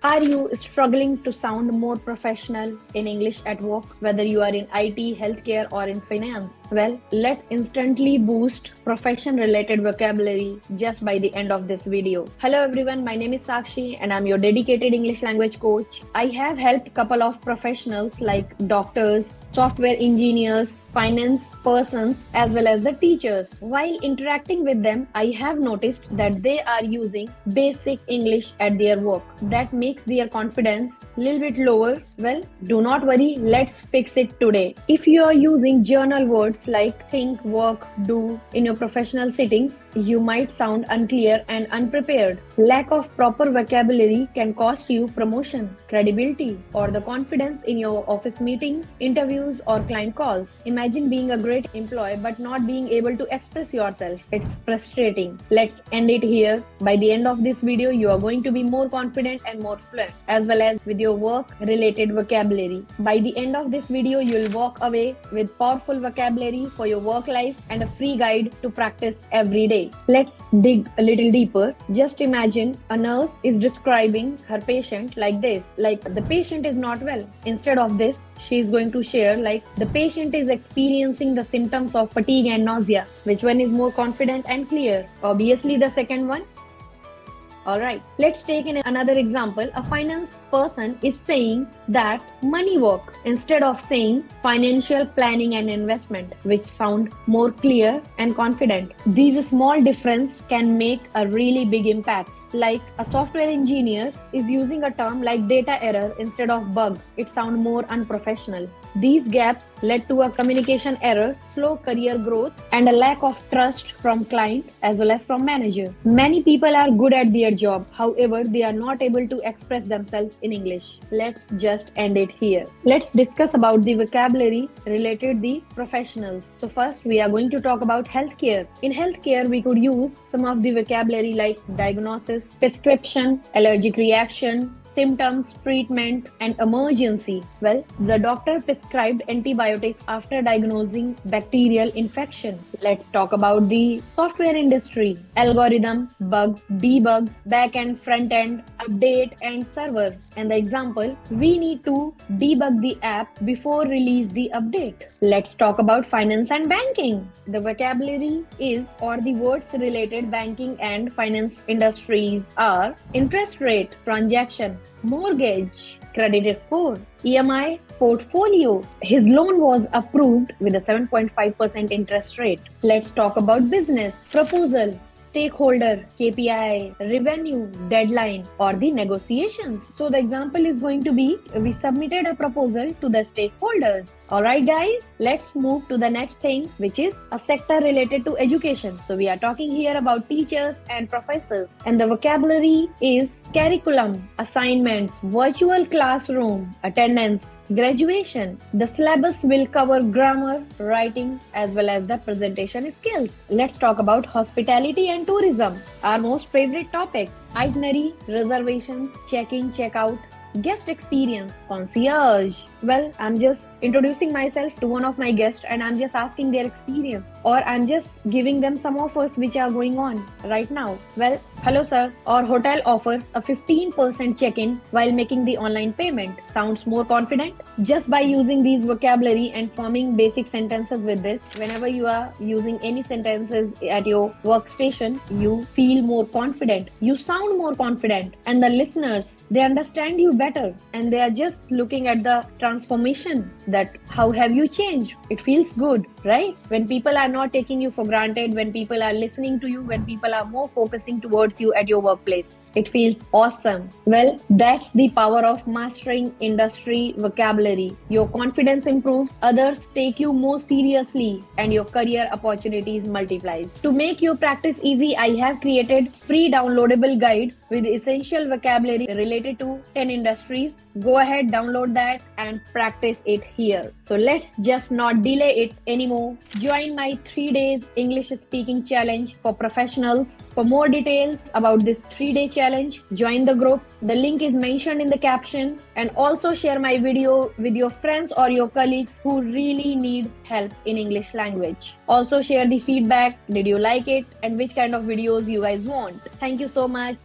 Are you struggling to sound more professional in English at work, whether you are in IT, healthcare, or in finance? Well, let's instantly boost profession related vocabulary just by the end of this video. Hello everyone, my name is Sakshi and I'm your dedicated English language coach. I have helped a couple of professionals like doctors, software engineers, finance persons, as well as the teachers. While interacting with them, I have noticed that they are using basic English at their work. That makes their confidence a little bit lower. Well, do not worry, let's fix it today. If you are using journal words like think, work, do in your professional settings, you might sound unclear and unprepared. Lack of proper vocabulary can cost you promotion, credibility, or the confidence in your office meetings, interviews, or client calls. Imagine being a great employee but not being able to express yourself. It's frustrating. Let's end it here. By the end of this video, you are going to be more confident and more fluent, as well as with your work related vocabulary. By the end of this video, you'll walk away with powerful vocabulary for your work life and a free guide to practice every day. Let's dig a little deeper. Just imagine a nurse is describing her patient like this, like the patient is not well. Instead of this, she is going to share like the patient is experiencing the symptoms of fatigue and nausea. Which one is more confident and clear? Obviously the second one. Alright, let's take another example. A finance person is saying that money work instead of saying financial planning and investment, which sound more clear and confident. These small difference can make a really big impact. Like a software engineer is using a term like data error instead of bug. It sounds more unprofessional. These gaps led to a communication error, slow career growth, and a lack of trust from client as well as from manager. Many people are good at their job, however, they are not able to express themselves in English. Let's just end it here. Let's discuss about the vocabulary related the professionals. So first, we are going to talk about healthcare. In healthcare, we could use some of the vocabulary like diagnosis, prescription, allergic reaction, symptoms, treatment, and emergency. Well, the doctor prescribed antibiotics after diagnosing bacterial infection. Let's talk about the software industry. Algorithm, bug, debug, back-end, front-end, update, and server. And the example, we need to debug the app before release the update. Let's talk about finance and banking. The vocabulary is or the words related banking and finance industries are interest rate, transaction, mortgage, credit score, EMI, portfolio. His loan was approved with a 7.5% interest rate. Let's talk about business. Proposal, stakeholder, KPI, revenue, deadline, or the negotiations. So the example is going to be, we submitted a proposal to the stakeholders. Alright guys, let's move to the next thing, which is a sector related to education. So we are talking here about teachers and professors, and the vocabulary is curriculum, assignments, virtual classroom, attendance, graduation. The syllabus will cover grammar, writing, as well as the presentation skills. Let's talk about hospitality and tourism, our most favorite topics. Itinerary, reservations, check-in, check-out, guest experience, concierge. Well, I'm just introducing myself to one of my guests and I'm just asking their experience, or I'm just giving them some offers which are going on right now. Well, hello sir, our hotel offers a 15% check-in while making the online payment. Sounds more confident? Just by using these vocabulary and forming basic sentences with this, whenever you are using any sentences at your workstation, you feel more confident, you sound more confident, and the listeners, they understand you better and they are just looking at the transformation, that how have you changed. It feels good, right? When people are not taking you for granted, when people are listening to you, when people are more focusing towards you at your workplace, it feels awesome. Well, that's the power of mastering industry vocabulary. Your confidence improves, others take you more seriously, and your career opportunities multiplies. To make your practice easy, I have created free downloadable guide with essential vocabulary related to 10 industries. Go ahead, download that and practice it here. So let's just not delay it anymore. Join my 3 days English speaking challenge for professionals. For more details about this 3-day challenge, join the group. The link is mentioned in the caption, and also share my video with your friends or your colleagues who really need help in English language. Also share the feedback. Did you like it? And which kind of videos you guys want? Thank you so much.